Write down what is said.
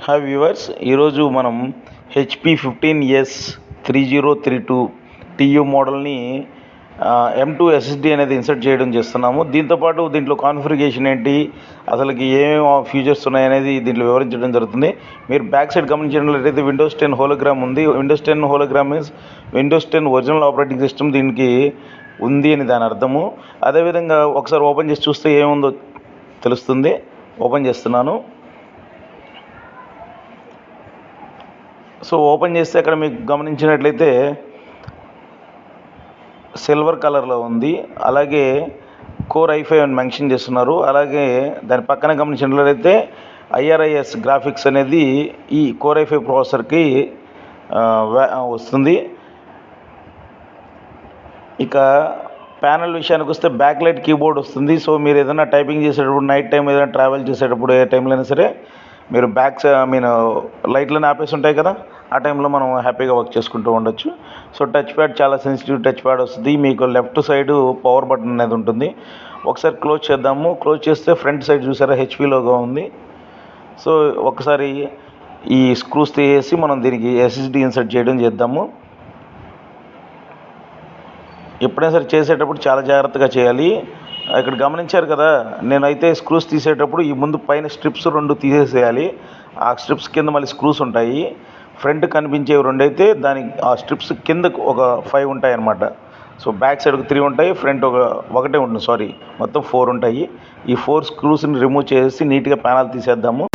Hi viewers, ఈరోజు మనం HP 15S 3032 TU మోడల్ని M2 SSD అనేది ఇన్సర్ట్ చేస్తున్నాము. దీంతోపాటు దీంట్లో కాన్ఫిగరేషన్ ఏంటి, అసలుకి ఏమేమి ఫీచర్స్ ఉన్నాయనేది దీంట్లో వివరించడం జరుగుతుంది. మీరు బ్యాక్ సైడ్ గమనించినట్లయితే విండోస్ 10 హోలోగ్రామ్ ఉంది. Windows 10 hologram means Windows 10 original operating system దీనికి ఉంది అని దాని అర్థము. అదేవిధంగా ఒకసారి ఓపెన్ చేసి చూస్తే ఏముందో తెలుస్తుంది. ఓపెన్ చేస్తున్నాను. సో ఓపెన్ చేస్తే అక్కడ మీకు గమనించినట్లయితే సిల్వర్ కలర్లో ఉంది. అలాగే కోర్ i5 అని మెన్షన్ చేస్తున్నారు. అలాగే దాని పక్కన గమనించినట్లయితే IRIS గ్రాఫిక్స్ అనేది ఈ కోర్ i5 ప్రాసెసర్కి వస్తుంది. ఇక ప్యానల్ విషయానికి వస్తే బ్యాక్ లైట్ కీబోర్డ్ వస్తుంది. సో మీరు ఏదైనా టైపింగ్ చేసేటప్పుడు, నైట్ టైం ఏదైనా ట్రావెల్ చేసేటప్పుడు, ఏ టైంలో అయినా సరే మీరు లైట్లను ఆపేసి ఉంటాయి కదా, ఆ టైంలో మనం హ్యాపీగా వర్క్ చేసుకుంటూ ఉండొచ్చు. సో టచ్ ప్యాడ్ చాలా సెన్సిటివ్ టచ్ ప్యాడ్ వస్తుంది. మీకు లెఫ్ట్ సైడ్ పవర్ బటన్ అనేది ఉంటుంది. ఒకసారి క్లోజ్ చేద్దాము. క్లోజ్ చేస్తే ఫ్రంట్ సైడ్ చూసారా హెచ్పి లోగో ఉంది. సో ఒకసారి ఈ స్క్రూస్ తీసేసి మనం దీనికి SSD ఇన్సర్ట్ చేద్దాము. ఎప్పుడైనా సరే చేసేటప్పుడు చాలా జాగ్రత్తగా చేయాలి. ఇక్కడ గమనించారు కదా, నేనైతే స్క్రూస్ తీసేటప్పుడు ఈ ముందు పైన స్ట్రిప్స్ 2 తీసేసేయాలి. ఆ స్ట్రిప్స్ కింద మళ్ళీ స్క్రూస్ ఉంటాయి. ఫ్రంట్ కనిపించేవి 2 అయితే ఆ స్ట్రిప్స్ కింద ఒక 5 ఉంటాయి అన్నమాట. సో బ్యాక్ సైడ్ 3 ఉంటాయి, ఫ్రంట్ ఒకటే ఉంటుంది, మొత్తం 4 ఉంటాయి. ఈ 4 స్క్రూస్ని రిమూవ్ చేసి నీట్గా ప్యానల్ తీసేద్దాము.